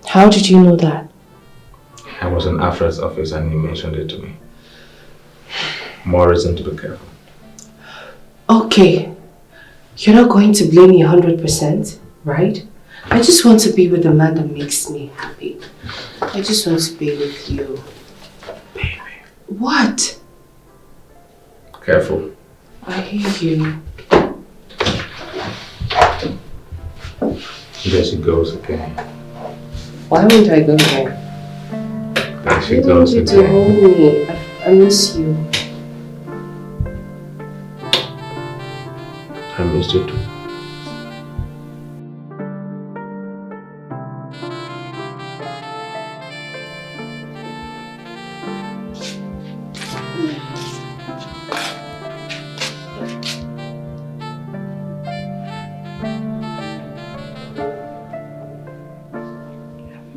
How did you know that? I was in Alfred's office and he mentioned it to me. More reason to be careful. Okay. You're not going to blame me 100%, right? I just want to be with the man that makes me happy. I just want to be with you. Baby. What? Careful. I hear you. There she goes again. Why won't I go there? There she I want goes you to again. hold me. I miss you. I missed you too.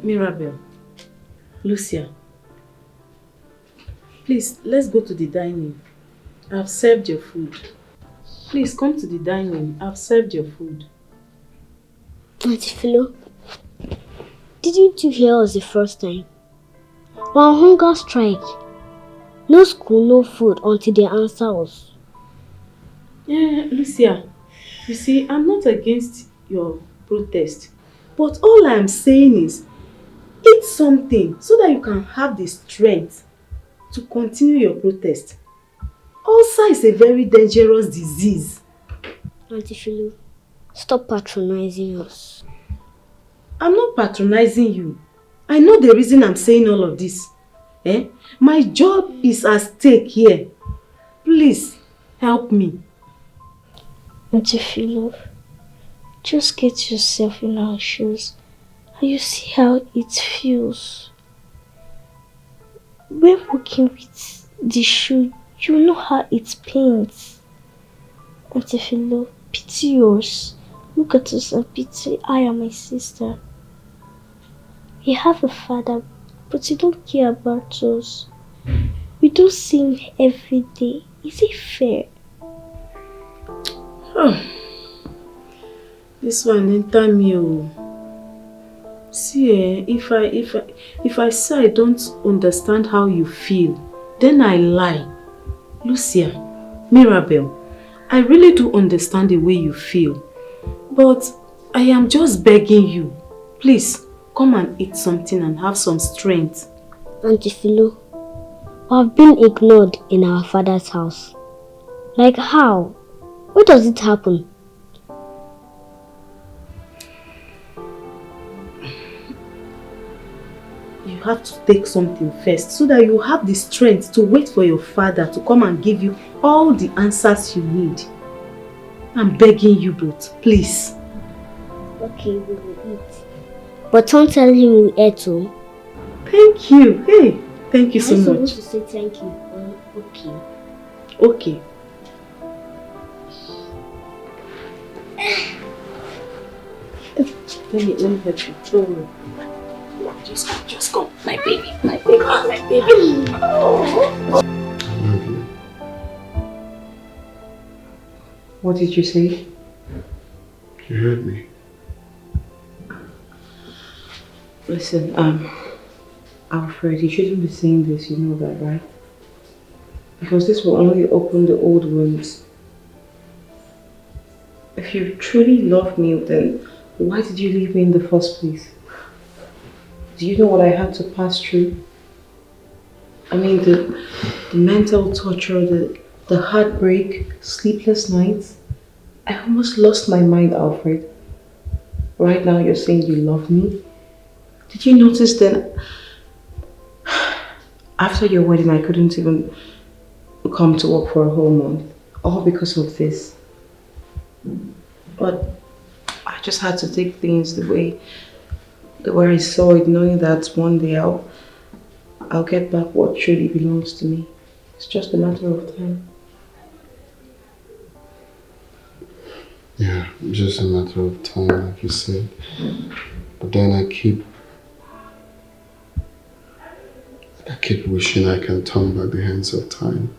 Mirabel, Lucia, please, let's go to the dining. I've served your food. Please come to the dining. I've served your food. Auntie Philo, didn't you hear us the first time? We're on hunger strike. No school, no food until they answer us. Yeah, Lucia, you see, I'm not against your protest. But all I'm saying is, eat something so that you can have the strength to continue your protest. Ulcer is a very dangerous disease. Auntie Philo, stop patronizing us. I'm not patronizing you. I know the reason I'm saying all of this. My job is at stake here. Please, help me. Auntie Philo, just get yourself in our shoes and you see how it feels. When working with the shoe, you know how it pains. Auntie Philo, pity us. Look at us and pity I and my sister. We have a father, but he don't care about us. We don't see him every day. Is it fair? Oh, this one enter me. Oh. See, if I say I don't understand how you feel, then I lie. Lucia, Mirabel, I really do understand the way you feel, but I am just begging you, please come and eat something and have some strength. Auntie Philo, we have been ignored in our father's house. Like how? Where does it happen? You have to take something first so that you have the strength to wait for your father to come and give you all the answers you need. I'm begging you both, please. Okay, we will eat. But don't tell him we ate too. Thank you. Hey, thank you so much. I'm supposed to say thank you. Okay. Okay. Let me help you. Don't worry. Just come. My baby. What did you say? You heard me. Listen, Alfred, you shouldn't be saying this, you know that, right? Because this will only open the old wounds. If you truly love me, then why did you leave me in the first place? Do you know what I had to pass through? I mean, the mental torture, the heartbreak, sleepless nights. I almost lost my mind, Alfred. Right now you're saying you love me. Did you notice then, after your wedding, I couldn't even come to work for a whole month, all because of this. But I just had to take things the way I saw it, knowing that one day I'll get back what truly belongs to me. It's just a matter of time. Yeah, just a matter of time, like you said. But then I keep wishing I can turn back the hands of time.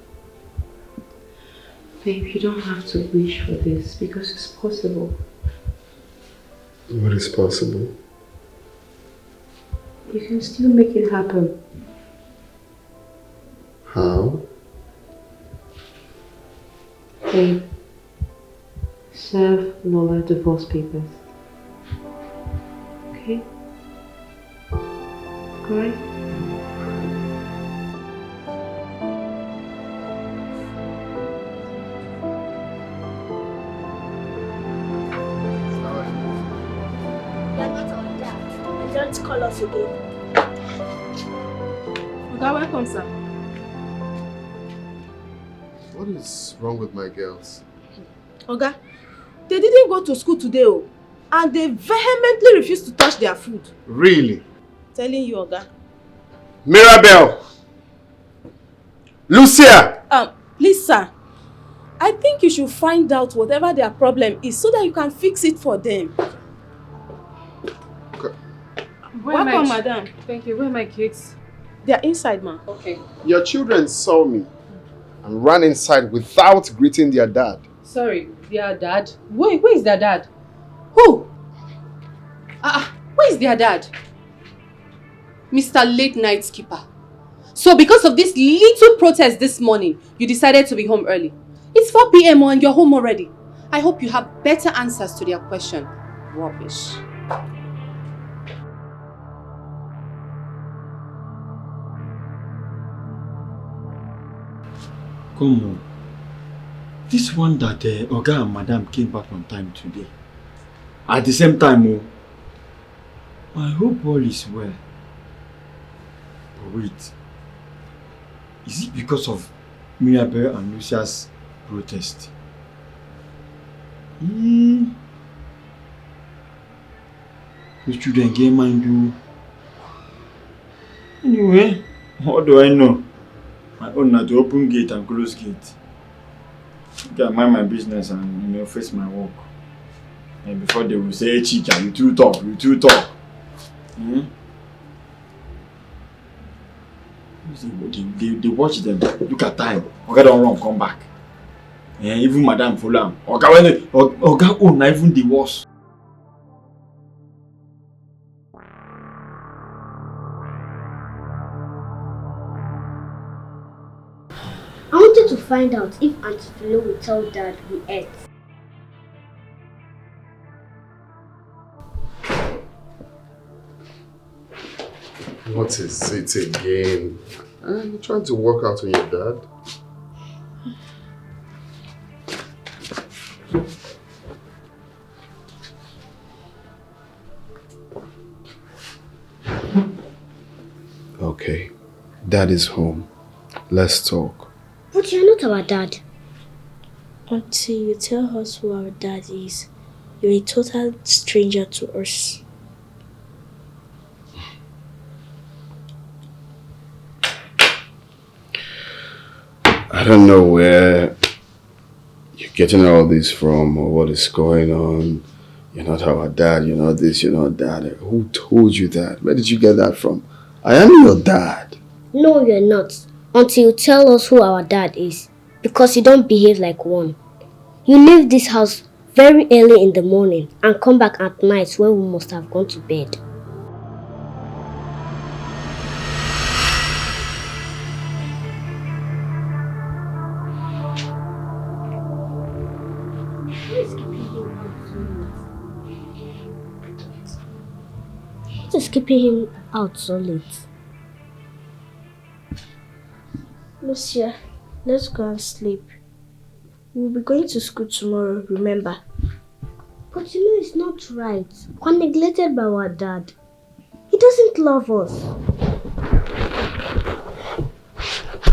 Babe, you don't have to wish for this because it's possible. What is possible? You can still make it happen. How? Babe, serve Lola divorce papers. Okay? Alright? Don't call us again. Okay, welcome, sir. What is wrong with my girls? Oga, they didn't go to school today, and they vehemently refused to touch their food. Really? Telling you, Oga. Mirabel! Lucia! Please, sir. I think you should find out whatever their problem is so that you can fix it for them. Welcome, madam. Thank you. Where are my kids? They are inside, ma. Okay. Your children saw me and ran inside without greeting their dad. Sorry, their dad? Where is their dad? Who? Where is their dad? Mr. Late Night Skipper. So because of this little protest this morning, you decided to be home early. It's 4 p.m. and you're home already. I hope you have better answers to their question. Rubbish. Come on. This one that Oga and Madam came back on time today. At the same time, I hope all is well. But wait. Is it because of Mirabel and Lucia's protest? Those children get mind do. Anyway, what do I know? My own na to open gate and close gate. I mind my business and face my work. And before they will say, Chicha, you too talk. They watch them. Look at time. Oga don't run, come back. Even Madam follow am. Oga own na even the worst. I wanted to find out if Auntie Philo will tell Dad we ate. What is it again? I'm trying to work out on your dad. Okay, Dad is home. Let's talk. But you're not our dad. Until you tell us who our dad is, you're a total stranger to us. I don't know where you're getting all this from or what is going on. You're not our dad, you're not this, you're not that. Who told you that? Where did you get that from? I am your dad. No, you're not. Until you tell us who our dad is. Because you don't behave like one. You leave this house very early in the morning and come back at night when we must have gone to bed. What is keeping him out so late? Lucia, let's go and sleep. We'll be going to school tomorrow, remember? But you know it's not right. We're neglected by our dad. He doesn't love us.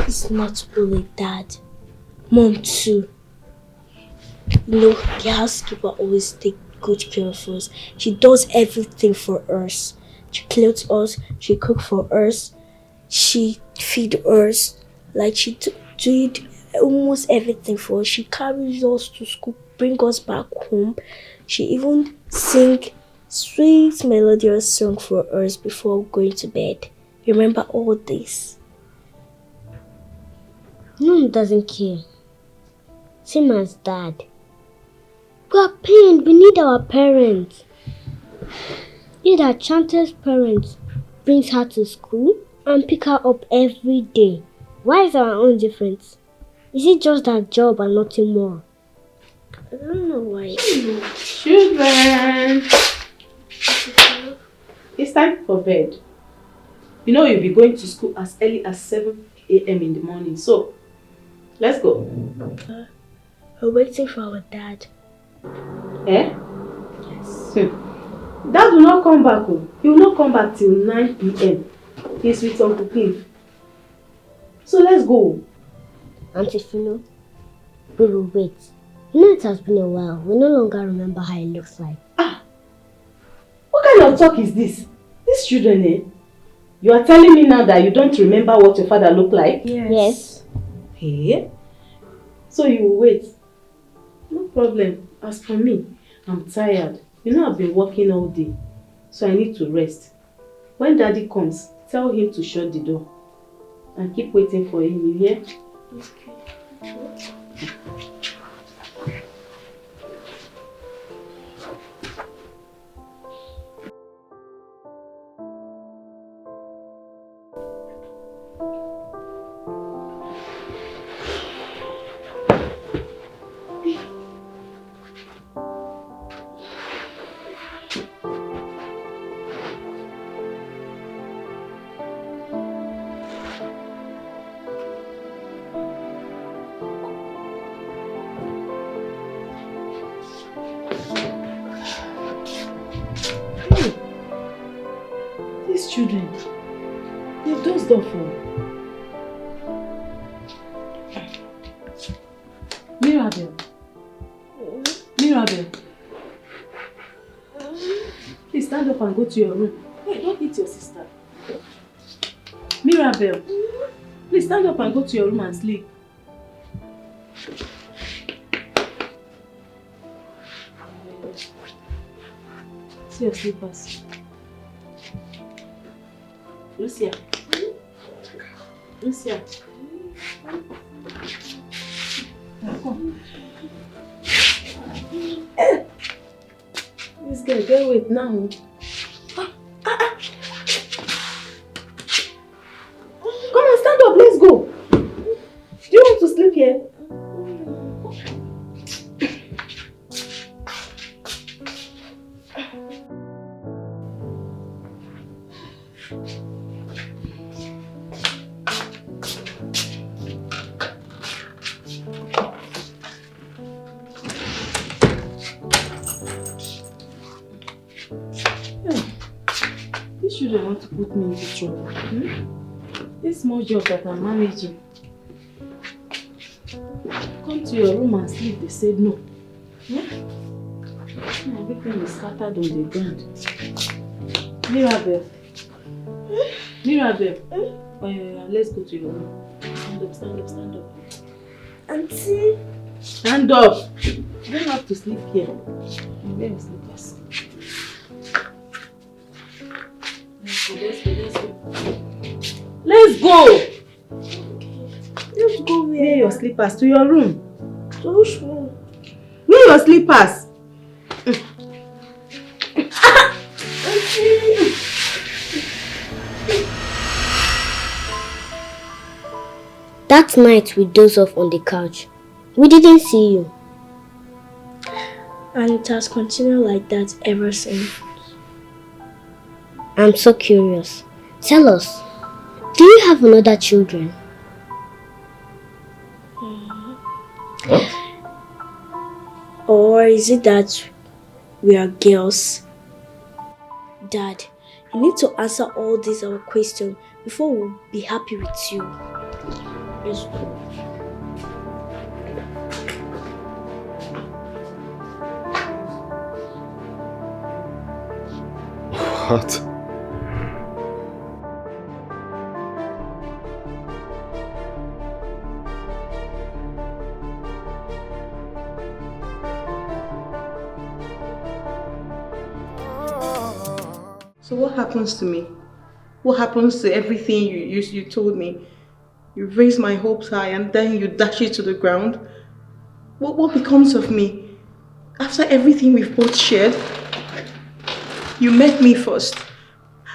It's not only Dad. Mom too. You know, the housekeeper always takes good care of us. She does everything for us. She clothes us, she cooks for us, she feeds us. Like she did almost everything for us. She carries us to school, bring us back home. She even sings sweet melodious song for us before going to bed. Remember all this. Mom doesn't care. Same as Dad. We are pained. We need our parents. Either Chantel's parents brings her to school and pick her up every day. Why is our own different? Is it just that job and nothing more? I don't know why. Children! It's time for bed. You know you'll be going to school as early as 7 a.m. in the morning. So, let's go. We're waiting for our dad. Eh? Yes. Dad will not come back. He will not come back till 9 p.m. He's with Uncle Cliff. So let's go. Auntie Philo, we will wait. You know it has been a while. We no longer remember how it looks like. What kind of talk is this? These children, eh? You are telling me now that you don't remember what your father looked like? Yes. Hey? So you will wait. No problem. As for me, I'm tired. You know I've been working all day. So I need to rest. When Daddy comes, tell him to shut the door. And keep waiting for him, you hear? Okay. Children, they've dozed off. Mirabel. Mirabel. Please stand up and go to your room. Hey, don't hit your sister. Mirabel. Please stand up and go to your room and sleep. See your slippers. Lucia. Lucia. Come. This girl, get away now. Come on, stand up, let's go. Do you want to sleep here? Children want to put me into trouble. This small job that I'm managing. Come to your room and sleep, they said no. Everything is scattered on the ground. Mirabel. Mirabel. Let's go to your room. Stand up, stand up, stand up. Auntie. Stand up. You don't have to sleep here. Where is slippers? Let's go. Let's go where? Wear your slippers to your room. To which room? Wear your slippers. That night we dozed off on the couch. We didn't see you. And it has continued like that ever since. I'm so curious. Tell us, do you have another children? Or is it that we are girls? Dad, you need to answer all these our questions before we'll be happy with you. Let's go. What? So what happens to me? What happens to everything you told me? You raise my hopes high and then you dash it to the ground? What becomes of me? After everything we've both shared? You met me first.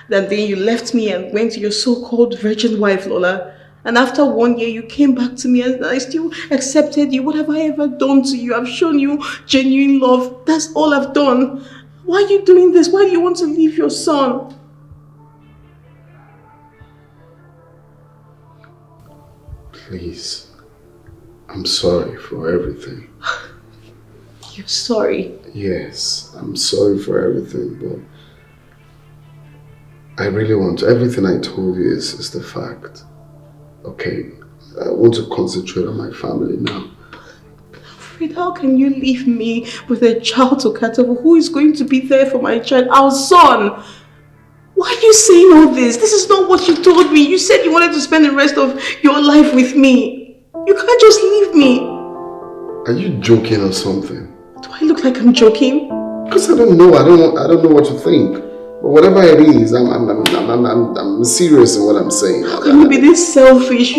Then you left me and went to your so-called virgin wife, Lola. And after 1 year, you came back to me and I still accepted you. What have I ever done to you? I've shown you genuine love. That's all I've done. Why are you doing this? Why do you want to leave your son? Please. I'm sorry for everything. You're sorry? Yes, I'm sorry for everything, but I really want to. Everything I told you is the fact. Okay, I want to concentrate on my family now. Fred, how can you leave me with a child to cater for? Who is going to be there for my child? Our son! Why are you saying all this? This is not what you told me. You said you wanted to spend the rest of your life with me. You can't just leave me. Are you joking or something? Do I look like I'm joking? Because I don't know. I don't know what to think. But whatever it is, I'm serious in what I'm saying. How can you be this selfish?